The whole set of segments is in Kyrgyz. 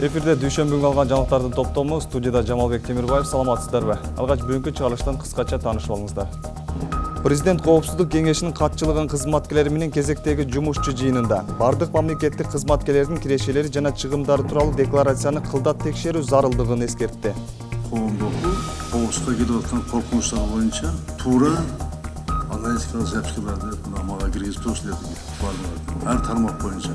Эфирде дүйшөмбүнгө алган жаңылыктардын топтому, студияда Жамалбек Темирбаев, саламатсыздарбы? Алгач бүгүнкү чыгарылыштан кыскача таанышып алыңыздар. Президент Коопсуздук кеңешинин катчылыгын кызматкерлери менен кезектеги жумушчу жыйынында бардык мамлекеттик кызматкерлердин кирешелери жана чыгымдары тууралуу декларацияны кылдат текшерүү зарылдыгын эскертти. Коомдогу Коопсузга келип аткан коркунучтар боюнча туура аналитикалык жапышкаларды мага киргизип туруш деди. Ар тармак боюнча.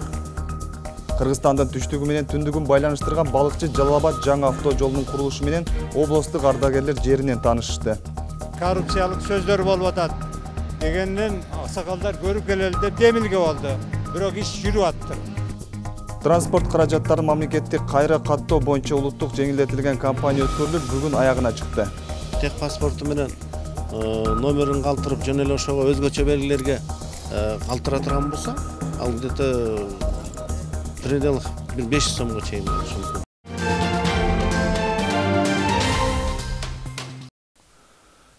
Кыргызстандын түштүгү менен түндүгүн байланыштырган балыкчы Жалал-Абад жаңы авто жолунун курулушу менен облустук ардагерлер жеринен таанышышты. Коррупциялык сөздөр болуп атат дегенден аксакалдар көрүп келели деп демилге болду. Бирок иш жүрүп атты. Транспорт каражаттарын мамлекеттик кайра каттоо боюнча улуттук жеңилдетилген кампания өткөрүлүп, бүгүн аягына чыкты. Тех паспорту менен номерин калтырып жана эле ошого өзгөчө белгилерге калтыра турган болсо, ал где-то в пределах 500 сомго чейин болушу мүмкүн.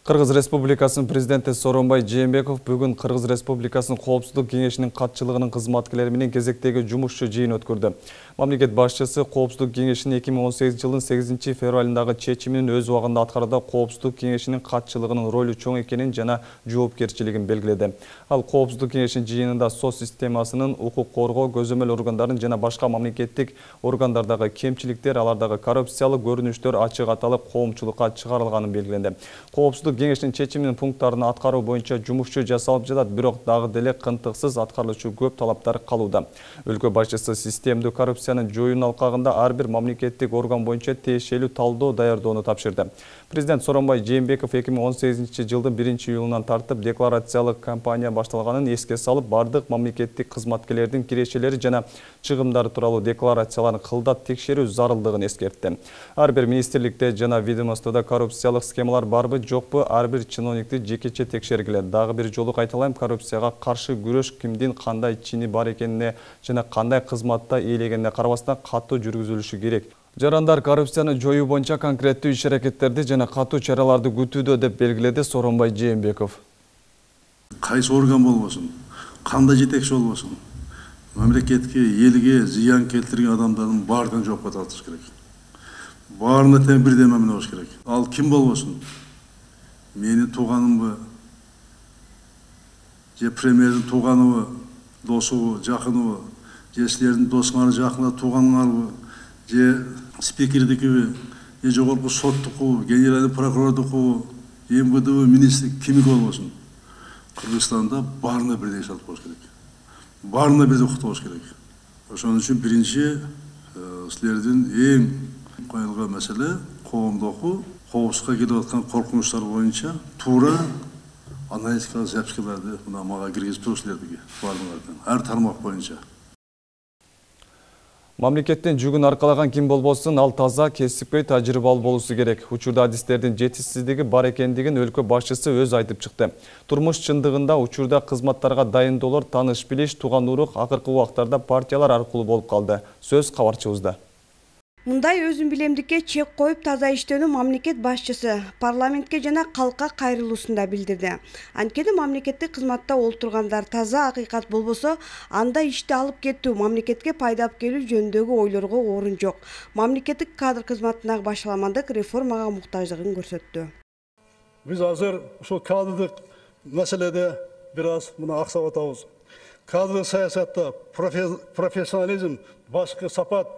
Кыргыз Республикасынын президенти Сооронбай Жээнбеков бүгүн Кыргыз Республикасынын Коопсуздук кеңешинин катчылыгынын кызматкерлери менен кезектеги жумушчу жыйын өткөрдү. Мамлекет башчысы Коопсуздук кеңешинин 2018 жылдын 8 февралындагы чечиминин өз убагында аткарууда Коопсуздук кеңешинин катчылыгынын ролу чоң экенин жана жоопкерчилигин белгиледи. Ал Коопсуздук кеңешинин жыйынында СОС системасынын, укук коргоо, көзөмөл органдарын жана башка мамлекеттик органдардагы кемчиликтер, алардагы коррупциялык көрүнүштөр ачык аталып коомчулукка чыгарылганын белгиленди. Коопсуздук кеңештин чечиминин пункттарын аткаруу боюнча жумушчу жасалып жатат, бирок дагы деле кынтыксыз аткарылуучу көп талаптар калууда. Өлкө башчысы системдүү коррупциянын жоюунун алкагында ар бир мамлекеттик орган боюнча тиешелүү талдоо даярдоону тапшырды. Президент Сооронбай Жээнбеков 2018 жылдын 1-июлунан тартып декларациялык кампания башталганын эске салып, бардык мамлекеттик кызматкерлердин кирешелери жана чыгымдары тууралуу декларацияларын кылдат текшерүү зарылдыгын эскертти. Ар бир министрликте жана ведомстводо коррупциялык схемалар барбы, жокпу, ар бир чиновникти жекече текшергиле. Дагы бир жолу кайталайм, коррупцияга каршы күрөш кимдин кандай чини бар экенине жана кандай кызматта ээлегенине карабастан катуу жүргүзүлүшү керек. Жарандар коррупцияны жоюу боюнча конкреттүү иш-аракеттерди жана катуу чараларды күтүүдө деп белгиледи Сооронбай Жээнбеков. Кайсы орган болбосун, кандай жетекчи болбосун, мамлекетке, элге зыян келтирген адамдардын баардыгын жоопко тартыш керек. Баарына тең бирден мамиле болуш керек. Ал ким болбосун? Менин тууганымбы, же премьердин тууганыбы, досубу, жакыныбы, же силердин досуңар, жакыныңар, тууганыңарбы, же спикердикиби, же жогорку соттуку, генеральный прокурордуку, МВДбы, министрлик кимики болбосун. Кыргызстанда баарына бирдей шарт болуш керек. Баарына бирдей укук болуш керек. Ошон үчүн биринчи силердин эң коюлган маселе коомдогу Коопсузга келип аткан коркунучтар боюнча туура аналитикалык жапышкаларды мага киргизип туруш деди баардыгыңардан. Ар тармак боюнча. Мамлекеттин жүгүн аркалаган ким болбосун, ал таза, кесипкөй, тажрыйбалуу болуусу керек. Учурда адистердин жетишсиздиги бар экендигин өлкө башчысы өз айтып чыкты. Турмуш чындыгында учурда кызматтарга дайындоолор, тааныш билиш, тууган урук акыркы убактарда партиялар аркылуу болуп калды. Сөз кабарчыбызда. Мындай өзүн билемдикке чек коюп таза иштөөнү мамлекет башчысы парламентке жана калкка кайрылуусунда билдирди. Анткени мамлекеттик кызматта олтургандар таза, акыйкат болбосо, анда ишти алып кетүү, мамлекетке пайда алып келүү жөнүндөгү ойлорго орун жок. Мамлекеттик кадр кызматынагы башаламандык реформага муктаждыгын көрсөттү. Биз азыр ушул кадрдык маселеде бир аз мына аксап атабыз. Кадрдык саясатта профессионализм, башкы сапат,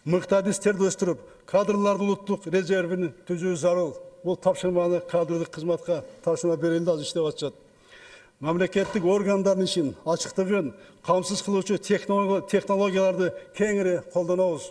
мыкты адистерди өстүрүп, кадрларды улуттук резервин түзүү зарыл. Бул тапшырманы кадрдык кызматка тапшырма берилди, азыр иштеп атышат. Мамлекеттик органдардын ишин, ачыктыгын камсыз кылуучу технологияларды кеңири колдонобуз.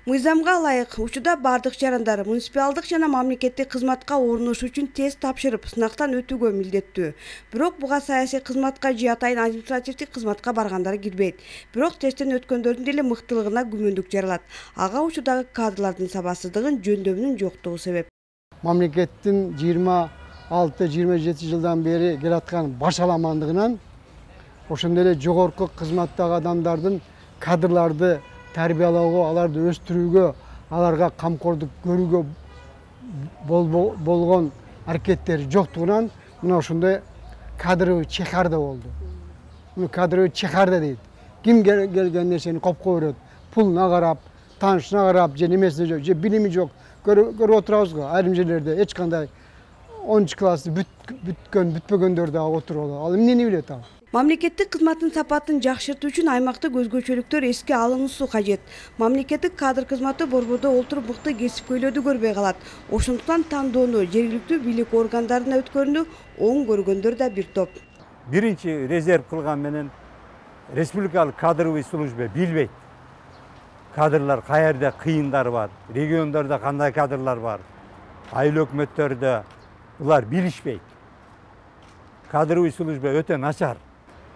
Мыйзамга ылайык учурда бардык жарандар муниципалдык жана мамлекеттик кызматка орношуу үчүн тест тапшырып, сынактан өтүүгө милдеттүү. Бирок буга саясий кызматка же атайын административдик кызматка баргандар кирбейт. Бирок тесттен өткөндөрдүн деле мыктылыгына күмөндүк жаралат. Ага учурдагы кадрлардын сабатсыздыгын, жөндөмүнүн жоктугу себеп. Мамлекеттин 26-27 жылдан бери келаткан башаламандыгынан ошондой эле жогорку кызматтагы адамдардын кадрларды тарбиялоого, аларды өстүрүүгө, аларга камкордук көрүүгө болгон аракеттери жоктугунан мына ошондой кадровый чехарда болду. Муну кадровый чехарда дейт. Ким келген нерсени копко берет, пулуна карап, taanışına qarab, je nemesine жоқ, же билими жоқ. Көрүп отурабыз го, айрым жерлерде эч кандай 10 классы бүткөн, бүтпөгөндөр да отуруп алат. Ал эмнени билет ал? Мамлекеттик кызматтын сапатын жакшыртуу үчүн аймактык өзгөчөлүктөр эске алынуусу кажет. Мамлекеттик кадр кызматы борбордо олтуруп мыкты кесипкөйлөрдү көрбөй калат. Ошондуктан тандоону жергиликтүү бийлик органдарына өткөрүүнү оң көргөндөр да бир топ. Биринчи резерв кылган менен республикалык кадровый служба билбейт. Кадрлар каерде кыйындар бар, региондордо кандай кадрлар бар, айыл өкмөттөрдө булар билишпейт. Кадровый служба өтө начар.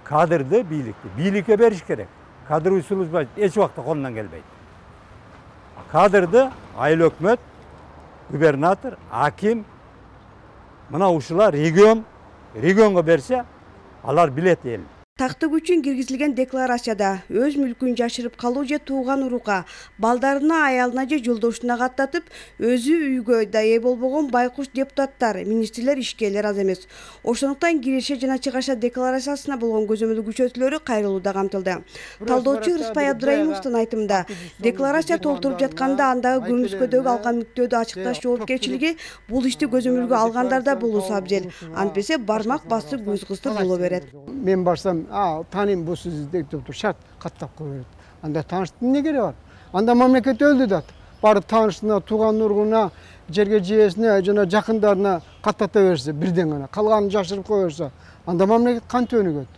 Кадрды бийликке бериш керек. Кадровый служба эч убакта колунан келбейт. Кадрды айыл өкмөт, губернатор, аким, мына ушулар регионго берсе, алар билет эл. Тактык үчүн киргизилген декларацияда өз мүлкүн жашырып калуу же тууган урука, балдарына, аялына же жолдошуна каттатып, өзү үйгө да ээ болбогон байкуш депутаттар, министрлер, ишкерлер аз эмес. Ошондуктан киреше жана чыгаша декларациясына болгон көзөмөл күчөтүүлөрү кайрылууда камтылды. Талдоочу Рыспай Абдырайымовдун айтымында, декларация толтуруп жатканда андагы көмүскөдөгү алган мүктөөдү ачыкташ жоопкерчилиги бул ишти көзөмөлгө алгандарда болуусу абзел. Антпесе бармак басып көз кыстыр боло берет. Мен барсам, тааним бул сиз деп туруп шарт каттап кое берет. Анда тааныштын эмне кереги бар? Анда мамлекет өлдү да. Барып таанышына, тууган уругуна, жерге жээсине, жана жакындарына каттата берсе, бирден гана калганын жашырып кое берсе, анда мамлекет кантип өнүгөт?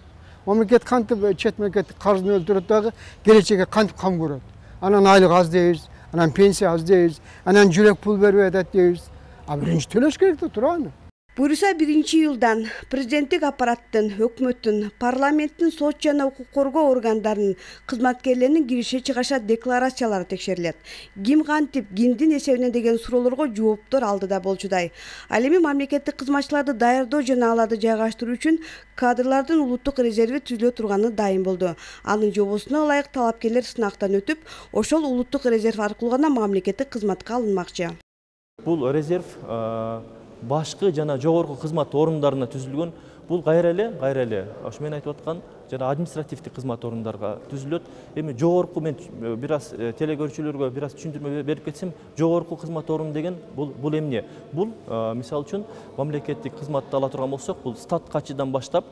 Мамлекет кантип чет мемлекеттик карзын өлтүрөт дагы, келечекке кантип кам көрөт? Анан айлык аз дейбиз, анан пенсия аз дейбиз, анан жүрөк пул бербей атат дейбиз. Биринчи төлөш керек да туурабы? Буюрса 1-июлдан президенттик аппараттын, өкмөттүн, парламенттин, сот жана укук коргоо органдарынын кызматкерлеринин киреше чыгаша декларациялары текшерилет. Ким кантип, кимдин эсебине деген суроолорго жооптор алдыда болчудай. Ал эми мамлекеттик кызматчыларды даярдоо жана аларды жайгаштыруу үчүн кадрлардын улуттук резерви түзүлө турганы дайым болду. Анын жобосуна ылайык талапкерлер сынактан өтүп, ошол улуттук резерв аркылуу гана мамлекеттик кызматка алынмакчы. Бул резерв башкы жана жогорку кызмат орундарына түзүлгөн. Бул кайра эле ошо мен айтып аткан жана административдик кызмат орундарга түзүлөт. Эми жогорку мен бир аз телегөрүүчүлөргө бир аз түшүндүрмө берип кетсем, жогорку кызмат орун деген бул эмне? Бул мисалы үчүн мамлекеттик кызматты ала турган болсок, бул статкачыдан баштап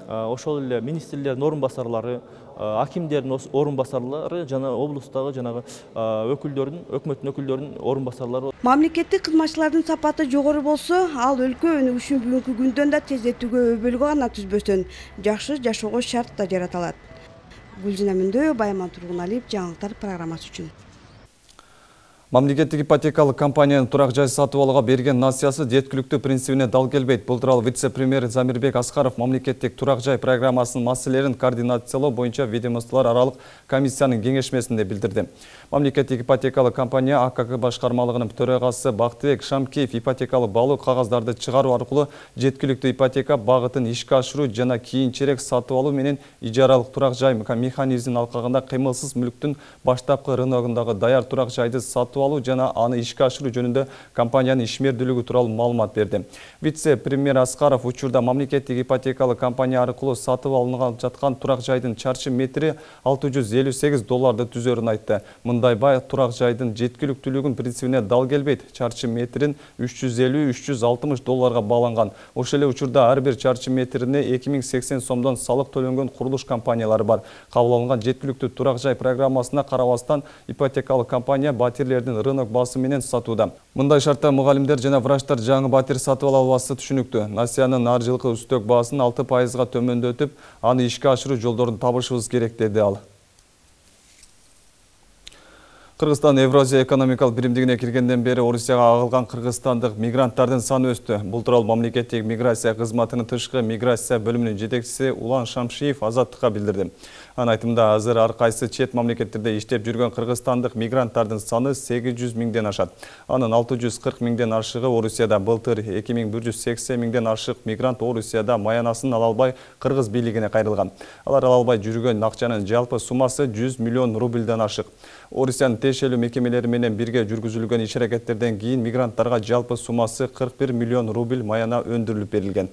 ошол эле министрлердин орун басарлары, акимдердин орун басарлары жана облустагы жанагы өкүлдөрдүн, өкмөттүн өкүлдөрүнүн орун басарлары. Мамлекеттик кызматчылардын сапаты жогору болсо, ал өлкө өнүгүшүн бүгүнкү күндөн да тездетүүгө өбөлгө гана түзбөстөн, жакшы жашоого шарт да жараталат. Гүлжина Мөндө, Байман Тургуналиев, жаңылыктар программасы үчүн. Мамлекеттик ипотекалык компаниянын турак жай сатып алууга берген насыясы жеткиликтүү принцибине дал келбейт. Бул тууралуу вице-премьер Замирбек Аскаров мамлекеттик турак жай программасынын маселелерин координациялоо боюнча ведомстволор аралык комиссиянын кеңешмесинде билдирди. Мамлекеттик ипотекалык компания АКК башкармалыгынын төрагасы Бактыбек Шамкеев ипотекалык баалуу кагаздарды чыгаруу аркылуу жеткиликтүү ипотека багытын ишке ашыруу жана кийинчерээк сатып алуу менен ижаралык турак жай механизмин алкагында кыймылсыз мүлктүн баштапкы рыногундагы даяр турак жайды сатып алуу жана аны ишке ашыруу жөнүндө компаниянын ишмердүүлүгү тууралуу маалымат берди. Вице-премьер Аскаров учурда мамлекеттик ипотекалык компания аркылуу сатып алынган жаткан турак жайдын чарчы метри $658 түзөрүн айтты. Мындай бай турак жайдын жеткиликтүүлүгүн принцибине дал келбейт. Чарчы метрин $350–360 бааланган. Ошол эле учурда ар бир чарчы метрине 2080 сомдон салык төлөнгөн курулуш компаниялары бар. Кабыл алынган жеткиликтүү турак жай программасына карабастан ипотекалык компания батирлердин рынок басымы менен сатууда. Мындай шартта мугалимдер жана врачтар жаңы батир сатып ала албасы түшүнүктүү. Насиянын ар жылкы үстөк баасын 6%га төмөндөтүп, аны ишке ашыруу жолдорун табышыбыз керек деди ал. Кыргызстан Евразия экономикалык биримдигине киргенден бери Орусияга агылган кыргызстандык мигранттардын саны өстү. Бул тууралуу мамлекеттик миграция кызматынын тышкы миграция бөлүмүнүн жетекчиси Улан Шамшиев Азаттыкка билдирди. Анын айтымында азыр ар кайсы чет мамлекеттерде иштеп жүргөн кыргызстандык мигранттардын саны 800 миңден ашат. Анын 640 миңден ашыгы Орусияда, былтыр 2180 миңден ашык мигрант Орусияда маянасын ала албай кыргыз бийлигине кайрылган. Алар ала албай жүргөн акчанын жалпы суммасы 100 миллион рубльдан ашык. Орусиянын тиешелүү мекемелери менен бирге жүргүзүлгөн иш-аракеттерден кийин мигранттарга жалпы суммасы 41 миллион рубль маяна өндүрүлүп берилген.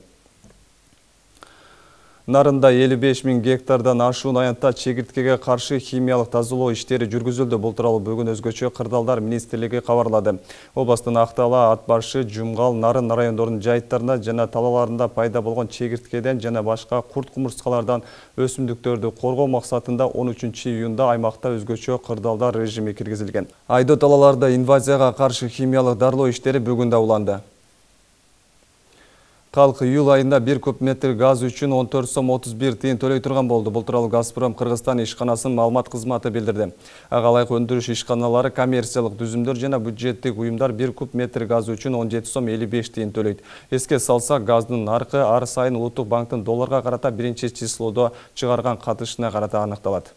Нарында 55 000 гектардан ашуун аянтта чегирткеге каршы химиялык тазалоо иштери жүргүзүлдү. Бул тууралуу бүгүн өзгөчө Кырдаалдар министрлиги кабарлады. Областын Актала, Ат Башы, Жумгал, Нарын райондорунун жайыттарында жана талааларында пайда болгон чегирткеден жана башка курт кумурскалардан өсүмдүктөрдү коргоо максатында 13-июнда аймакта өзгөчө Кырдаалдар режими киргизилген. Айдоо талааларда инвазияга каршы химиялык дарылоо иштери бүгүн да уланды. Халк июль айында 1 куб метр газ үчүн 14 сом 31 тиын төлөй турган болду. Бул тууралуу Газпром Кыргызстан ишканасынын маалымат кызматы билдирди. Ага ылайык өндүрүш ишканалары, коммерциялык түзүмдөр жана бюджеттик уюмдар 1 куб метр газ үчүн 17 сом 55 тиын төлөйт. Эске салсак, газдын наркы ар сайын Улуттук банктын долларга карата 1-числодо чыгарган катышына карата аныкталат.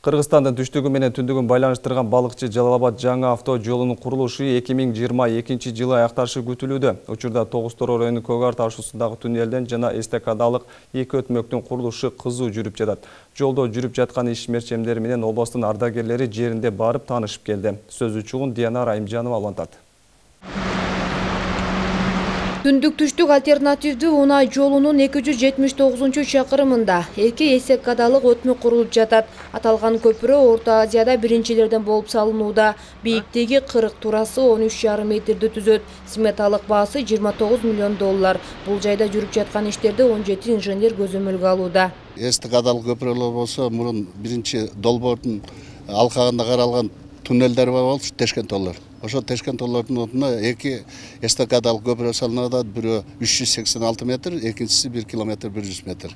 Кыргызстандын түштүгү менен түндүгүн байланыштырган балыкчы Жалал-Абад жаңы авто жолунун курулушу 2022 жылы аякташы күтүлүүдө. Учурда Тогуз-Тороо району Көк Ар ташуусундагы туннелден жана эстакадалык 2 өтмөктүн курулушу кызуу жүрүп жатат. Жолдо жүрүп жаткан ишмерчемдер менен областын ардагерлери жеринде барып таанышып келди. Сөз учугун Диана Райымжанова улантат. Түндүк-түштүк альтернативдүү унаа жолунун 279-чакырымында 2 эстакадалык өтмөк курулуп жатат. Аталган көпүрө Орто Азияда биринчилерден болуп салынууда. Бийиктиги 40, турасы 13,5 метрди түзөт. Сметалык баасы $29 миллион. Бул жайда жүрүп жаткан иштерди 17 инженер көзөмөлгө алууда. Эстакадалык көпүрөлөр болсо, мурун биринчи долбоордун алкагында каралган туннелдер болчу, Тешкентоллор. Ошо Тешкентоллордун отуна 2 эстакадалык көпүрө салынат, бирөө 386 метр, экинчиси 1 километр 100 метр.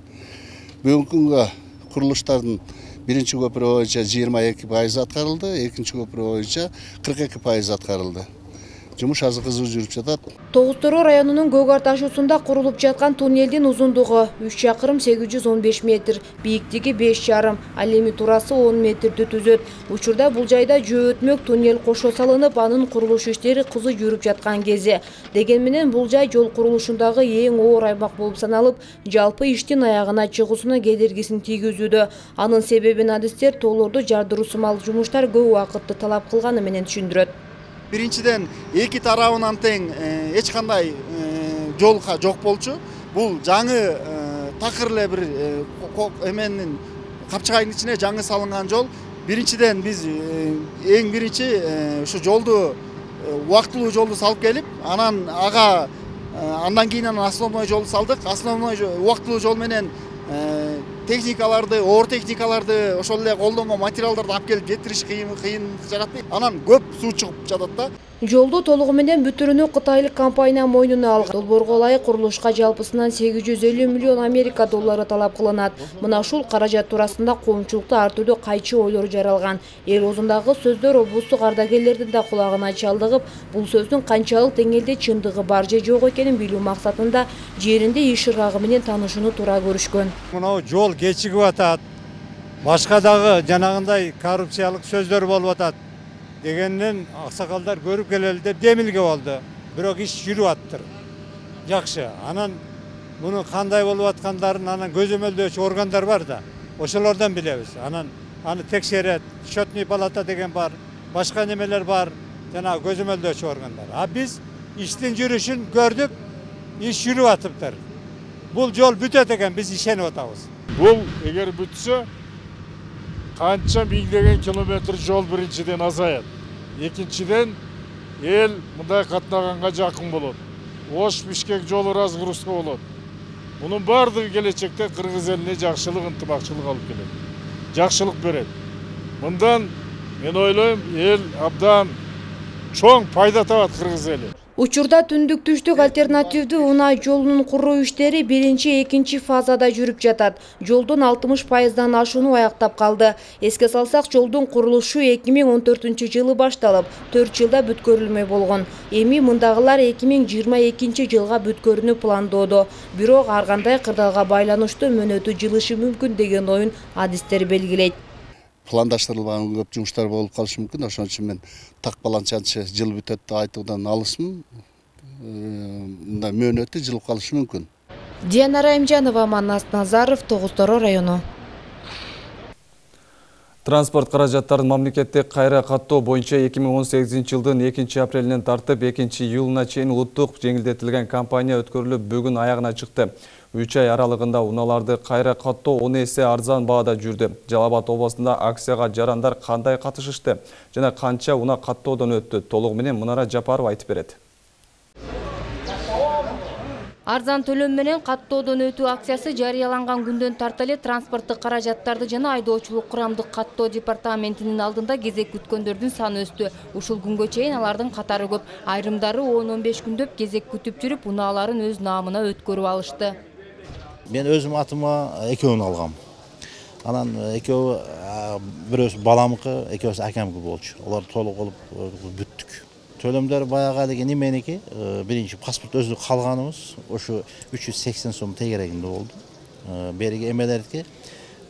Бүгүнкү күнгө курулуштардын биринчи көпүрө боюнча 22% аткарылды, экинчи көпүрө боюнча 42% аткарылды. Жумуш азыр кызуу жүрүп жатат. Тогуз-Тороо районунун Көк Ар ташуусунда курулуп жаткан туннелдин узундугу 3 чакырым 815 метр, бийиктиги 5,5, ал эми турасы 10 метрди түзөт. Учурда бул жайда жөө өтмөк туннел кошо салынып, анын курулуш иштери кызуу жүрүп жаткан кези. Дегени менен бул жай жол курулушундагы эң оор аймак болуп саналып, жалпы иштин аягына чыгуусуна кедергисин тийгизүүдө. Анын себебин адистер тоолорду жардыруу сымал жумуштар көп убакытты талап кылганы менен түшүндүрөт. Биринчиден эки тарабынан тең эч кандай жол жок болчу. Бул жаңы такыр эле бир эменин капчыгайдын ичине жаңы салынган жол. Биринчиден биз эң биринчи ушу жолду убактылуу жолду салып келип, анан андан кийин основной жолду салдык. Основной убактылуу жол менен техникаларды, оор техникаларды, ошол эле колдонгон материалдарды алып келип жетириш кыйын жаратпайт. Анан көп суу чыгып жатат да. Жолду толугу менен бүтүрүүнү кытайлык компания мойнуна алган. Долбоорго ылайык курулушка жалпысынан 850 миллион Америка доллары талап кылынат. Мына ушул каражат туурасында коомчулукта ар түрдүү кайчы ойлор жаралган. Эл оозундагы сөздөр облустук ардагерлердин да кулагына чалдыгып, бул сөздүн канчалык деңгээлде чындыгы бар же жок экенин билүү максатында жеринде иш ыргагы менен таанышууну туура көрүшкөн. Мына жол кечигип атат. Башка дагы жанагындай коррупциялык сөздөр болуп атат. Дегеннен аксакалдар көрүп келели деп демилге болду. Бирок иш жүрүп аттыр. Жакшы. Анан муну кандай болуп аткандарын анан көзөмөлдөөчү органдар бар да. Ошолордон билебиз. Анан аны текшерет, счетный палата деген бар, башка немелер бар, жана көзөмөлдөөчү органдар. А биз иштин жүрүшүн көрдүк, иш жүрүп атыптыр. Бул жол бүтөт экен, биз ишенип атабыз. Бул эгер бүтсө, канча миңдеген километр жол биринчиден азаят. Экинчиден эл мындай катнаганга жакын болот. Ош-Бишкек жолу разгрузка болот. Мунун баардыгы келечекте кыргыз элине жакшылык, ынтымакчылык алып келет. Жакшылык берет. Мындан мен ойлойм, эл абдан чоң пайда табат кыргыз эли. Учурда түндүк-түштүк альтернативдүү унаа жолунун куруу иштери биринчи, экинчи фазада жүрүп жатат. Жолдун 60%дан ашууну аяктап калды. Эске салсак, жолдун курулушу 2014 жылы башталып, 4 жылда бүткөрүлмөй болгон. Эми мындагылар 2022 жылга бүткөрүүнү пландоодо. Бирок ар кандай кырдаалга байланыштуу мөөнөтү жылышы мүмкүн деген оюн адистер белгилейт. Пландаштырылган көп жумуштар болуп калышы мүмкүн. Ошон үчүн мен так баланчанчы жыл бүтөт деп айтуудан алысмын. Мөөнөтү жылып калышы мүмкүн. Диана Райымжанова, Манас Назаров, Тогуз-Тороо району. Транспорт каражаттарын мамлекеттик кайра каттоо боюнча 2018 жылдын 2-апрелинен тартып 2-июлуна чейин улуттук жеңилдетилген кампания өткөрүлүп бүгүн аягына чыкты. 3 ай аралыгында унааларды кайра каттоо 10 эсе арзан баада жүрдү. Жалал Абад областында акцияга жарандар кандай катышышты жана канча уна каттоодон өттү? Толугу менен Мунара Жапарова айтып берет. Арзан төлөм менен каттоодон өтүү акциясы жарыяланган күндөн тарта эле транспорттук каражаттарды жана айдоочулук курамдык каттоо департаментинин алдында кезек күткөндөрдүн саны өстү. Ушул күнгө чейин алардын катары көп. Айрымдары 10-15 күндөп кезек күтүп жүрүп, унааларын өз наамына өткөрүп алышты. Мен өзүм атыма экөөнү алгам. Анан экөө бирөөсү баламыкы, экөөсү акамыкы болчу. Алар толук болуп бүттүк. Төлөмдөр баягы эле неменики, биринчи паспорт өзү калганыбыз ошо 380 сом тегерегинде болду. Бериги эмелердики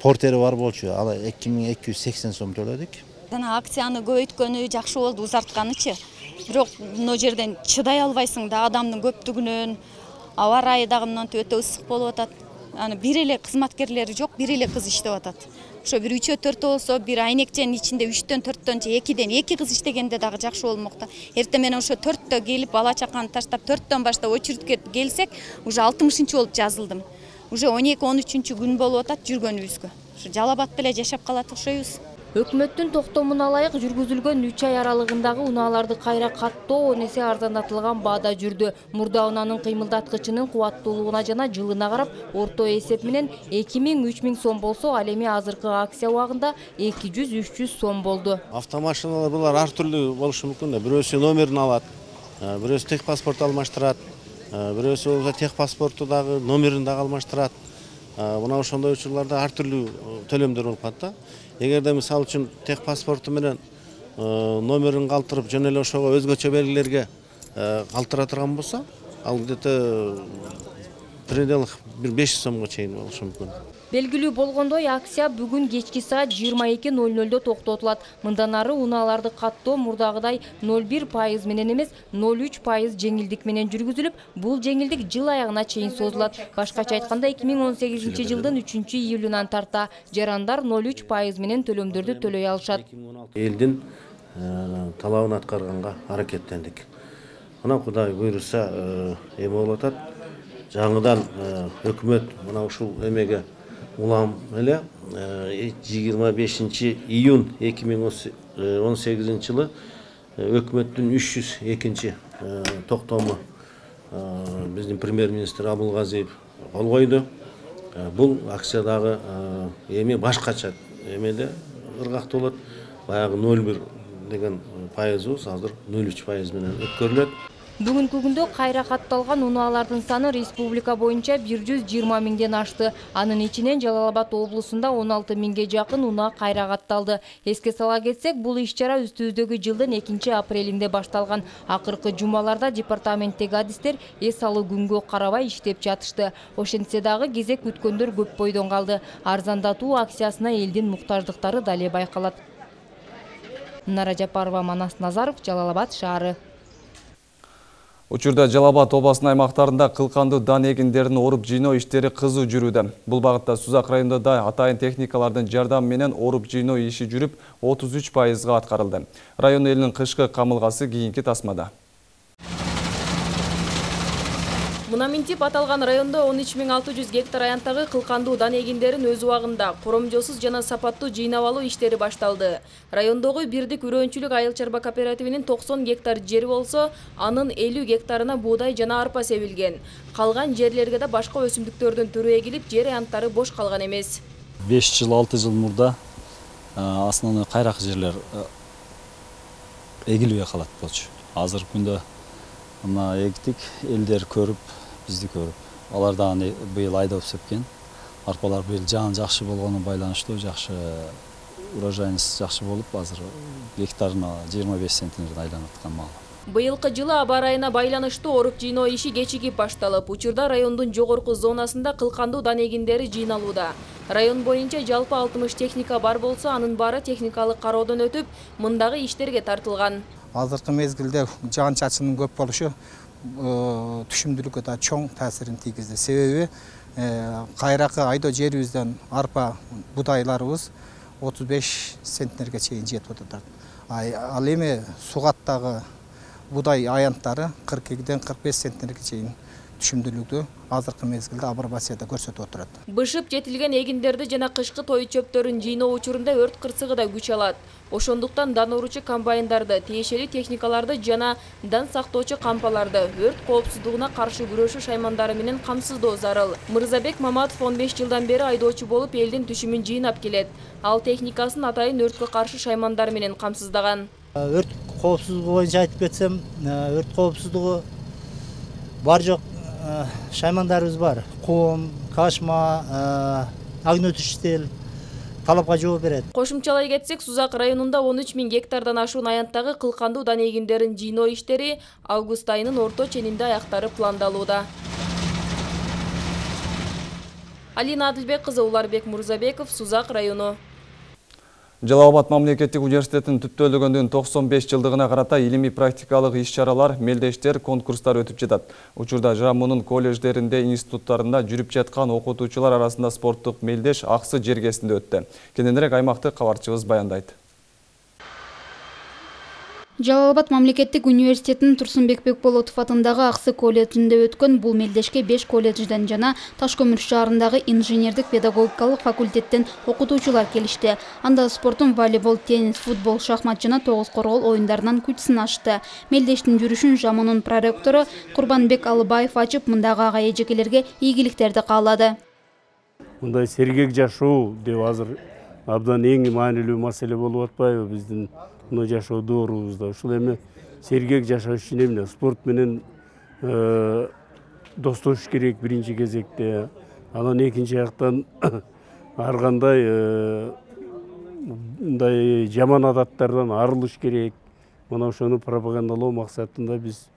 портери бар болчу, ал 2280 сом төлөдүк. Жана акцияны көбөйткөнү жакшы болду, узартканычы. Бирок мына жерден чыдай албайсың да, адамдын көптүгүнөн, аба ырайы дагы мынтип өтө ысык болуп атат. Аны бир эле кызматкерлери жок, бир эле кыз иштеп атат. Ошо бир 3-4 болсо, бир айнекченин ичинде 3-4 же 2 кыз иштегенде дагы жакшы болмокта. Эртең менен ошо 4тө келип бала чаканы таштап 4төн баштап очередке келсек, уже 60-чы болуп жазылдым. Уже 12-13 күн болуп атат жүргөнүбүзгө. Ошо Жалал Абад деле жашап калат окшойбуз. Өкмөттүн токтомуна ылайык жүргүзүлгөн 3 ай аралыгындагы унааларды кайра каттоо 10 эсе арзандатылган баада жүрдү. Мурда унаанын кыймылдаткычынын кубаттуулугуна жана жылына карап орто эсеп менен 2000-3000 сом болсо, ал эми азыркы акция убагында 200-300 сом болду. Автомашиналар булар ар түрлүү болушу мүмкүн да. Бирөөсү номерин алат, бирөөсү техпаспорт алмаштырат, бирөөсү болсо техпаспорту дагы номерин дагы алмаштырат. Мына ошондой учурларда ар түрлүү төлөмдөр болуп калат да. Эгерде мисалы үчүн техпаспорту менен номерин калтырып жана эле ошого өзгөчө белгилерге калтыра турган болсо, ал где-то пределдик 500 сомго чейин болушу мүмкүн. Белгилүү болгондой, акция бүгүн кечки саат 22:00 токтотулат. Мындан ары унааларды каттоо мурдагыдай 0,1% менен эмес, 0,3% жеңилдик менен жүргүзүлүп, бул жеңилдик жыл аягына чейин созулат. Башкача айтканда 2018 жылдын 3-июлунан тарта жарандар 0,3% менен төлөмдөрдү төлөй алышат. Элдин талабын аткарганга аракеттендик. Мына Кудай буйруса эме болуп атат. Жаңыдан өкмөт мына ушул эмеге улам эле 25 июнь 2018 жылы өкмөттүн 302 токтому биздин премьер-министр Абылгазиев кол койду. Бул акциядагы эми башкача эмеде ыргактуу болот. Баягы 0,1 деген пайызыбыз азыр 0,3% менен өткөрүлөт. Бүгүнкү күндө кайра катталган унаалардын саны республика боюнча 120 миңден ашты. Анын ичинен Жалал Абад облусунда 16 миңге жакын унаа кайра катталды. Эске сала кетсек, бул иш-чара үстүбүздөгү жылдын 2-апрелинде башталган. Акыркы жумаларда департаменттеги адистер эс алуу күнгө карабай иштеп жатышты. Ошентсе дагы кезек күткөндөр көп бойдон калды. Арзандатуу акциясына элдин муктаждыктары дале байкалат. Нара Жапарова, Манас Назаров, Жалал Абад шаары. Учурда Жалал Абад областынын аймактарында кылкандуу дан эгиндерин оруп жыйноо иштери кызуу жүрүүдө. Бул багытта Сузак районунда да атайын техникалардын жардамы менен оруп жыйноо иши жүрүп, 33%га аткарылды. Район элинин кышкы камылгасы кийинки тасмада. Мына минтип аталган райондо 13.600 гектар аянттагы кылкандуу дан эгиндерин өз убагында коромжосуз жана сапаттуу жыйнап алуу иштери башталды. Райондогу бирдик үрөөнчүлүк айыл чарба кооперативинин 90 гектар жери болсо, анын 50 гектарына буудай жана арпа себилген. Калган жерлерге да башка өсүмдүктөрдүн түрү эгилип, жер аянттары бош калган эмес. 5 жыл, 6 жыл мурда основной кайракы жерлер эгилбей калат болчу. Азыркы күндө мына эгтик, элдер көрүп, бизди көрүп. Алар дагы быйыл айдап сепкен. Арпалар быйыл жаан жакшы болгону байланыштуу, жакшы урожайность жакшы болуп, азыр гектарына 25 центнерден айланып аткан мал. Быйылкы жылы аба ырайына байланыштуу оруп жыйноо иши кечигип башталып, учурда райондун жогорку зонасында кылкандуу дан эгиндери жыйналууда. Район боюнча жалпы 60 техника бар болсо, анын баары техникалык кароодон өтүп, мындагы иштерге тартылган. Азыркы мезгилде жаан чачынын көп болушу түшүмдүүлүккө да чоң таасирин тийгизди. Себеби кайракы айдоо жерибизден арпа, будайларыбыз 35 центнерге чейин жетип атат. Ал эми сугаттагы будай аянттары 42-ден 45 центнерге чейин түшүмдүүлүктү азыркы мезгилде апробацияда көрсөтүп отурат. Бышып жетилген эгиндерди жана кышкы той чөптөрүн жыйноо учурунда өрт кырсыгы да күч алат. Ошондуктан дан уручу комбайндарды, тиешелүү техникаларды жана дан сактоочу кампаларды өрт коопсуздугуна каршы күрөшүү шаймандары менен камсыздоо зарыл. Мырзабек Маматов 15 жылдан бери айдоочу болуп элдин түшүмүн жыйнап келет. Ал техникасын атайын өрткө каршы шаймандар менен камсыздаган. Өрт коопсуздугу боюнча айтып кетсем, өрт коопсуздугу бар жок шаймандарыбыз бар. Кум, кашма, агнөө түштел талапка жооп берет. Кошумчалай кетсек, Сузак районунда 13 000 гектардан ашуун аянттагы кылкандуу дан эгиндерин жыйноо иштери август айынын орто ченинде аяктары пландалууда. Алина Адилбек кызы, Уларбек Мурзабеков, Сузак району. Жалал Абад мамлекеттик университетин түптөлгөндүн 95 жылдыгына карата илимий практикалык иш-чаралар, мелдештер, конкурстар өтүп жатат. Учурда Жамунун колледждеринде, институттарында жүрүп жаткан окутуучулар арасында спорттук мелдеш Аксы жергесинде өттү. Кененирээк аймактык кабарчыбыз баяндайт. Жалал Абад мамлекеттик университетинин Турсунбек Бекболотов атындагы Аксы колледжинде өткөн бул мелдешке 5 колледжден жана Таш көмүр шаарындагы инженердик педагогикалык факультеттен окутуучулар келишти. Анда спорттун волейбол, теннис, футбол, шахмат жана тогуз коргол оюндарынан күч сынашты. Мелдештин жүрүшүн Жамунун проректору Курбанбек Алыбаев ачып, мындагы ага эжекелерге ийгиликтерди каалады. Мындай сергек жашоо деп азыр абдан эң маанилүү маселе болуп атпайбы биздин мына жашоо доорубузда. Ушул эми сергек жашаш үчүн эмне спорт менен достошуш керек биринчи кезекте. Анан экинчи жактан ар кандай мындай жаман адаттардан арылыш керек. Мына ошону пропагандалоо максатында биз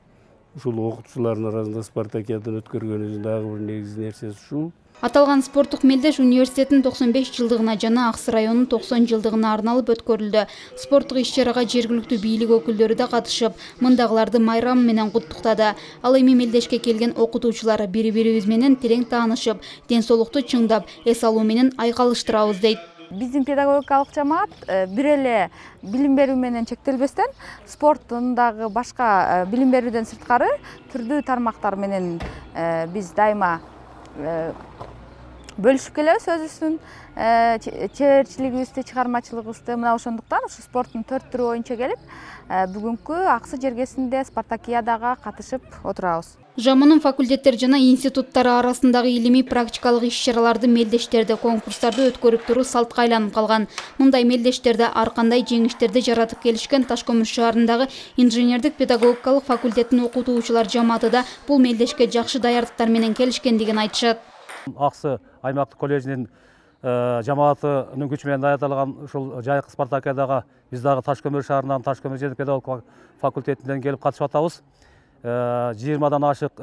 ушул окутуучулардын арасында спартакиадан өткөргөнүбүздүн дагы бир негизги нерсеси ушул. Аталган спорттук мелдеш университеттин 95 жылдыгына жана Аксы районунун 90 жылдыгына арналып өткөрүлдү. Спорттук иш-чарага жергиликтүү бийлик өкүлдөрү да катышып, мындагыларды майрам менен куттуктады. Ал эми мелдешке келген окутуучулар бири-бирибиз менен терең таанышып, ден соолукту чыңдап, эс алуу менен айкалыштырабыз дейт. Биздин педагогикалык жамаат бир эле билим берүү менен чектелбестен спорттун дагы башка билим берүүдөн сырткары түрдүү тармактар менен биз дайыма бөлүшүп келебиз өзүбүздүн чеберчилигибизди, чыгармачылыгыбызды. Мына ошондуктан ушу спорттун 4 түрү боюнча келип, бүгүнкү Аксы жергесинде спартакиадага катышып отурабыз. Жамунун факультеттер жана институттары арасындагы илимий практикалык иш-чараларды, мелдештерди, конкурстарды өткөрүп туруу салтка айланып калган. Мындай мелдештерде ар кандай жеңиштерди жаратып келишкен Таш көмүр шаарындагы инженердик педагогикалык факультеттин окутуучулар жамааты да бул мелдешке жакшы даярдыктар менен келишкендигин айтышат. Аксы аймактык колледжинин жамаатынын күчү менен даярдалган ушул жайкы спартакиадага биз дагы Таш көмүр шаарынан Таш көмүр инженердик педагогикалык факультетинен келип катышып атабыз. 20дан ашык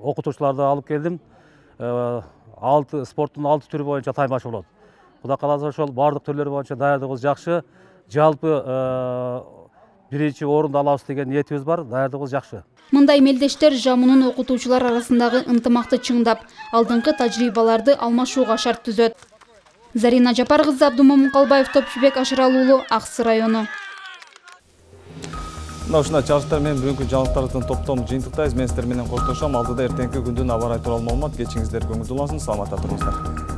окутуучуларды алып келдим. 6 спорттун 6 түрү боюнча таймаш болот. Кудай кааласа ошол бардык түрлөрү боюнча даярдыгыбыз жакшы. Жалпы биринчи орунду алабыз деген ниетибиз бар, даярдыгыбыз жакшы. Мындай мелдештер Жамунун окутуучулар арасындагы ынтымакты чыңдап, алдыңкы тажрыйбаларды алмашууга шарт түзөт. Зарина Жапар кызы, Абдумомун Калбаев, Топчубек Ашырал уулу, Аксы району. Мына ушундай чыгарыштар менен бүгүнкү жаңылыктардын топтомун жыйынтыктайбыз. Мен сиздер менен коштошом. Алдыда эртеңки күндүн аба ырайы тууралуу маалымат. Кечиңиздер көңүлдүү болсун, саламатта туруңуздар.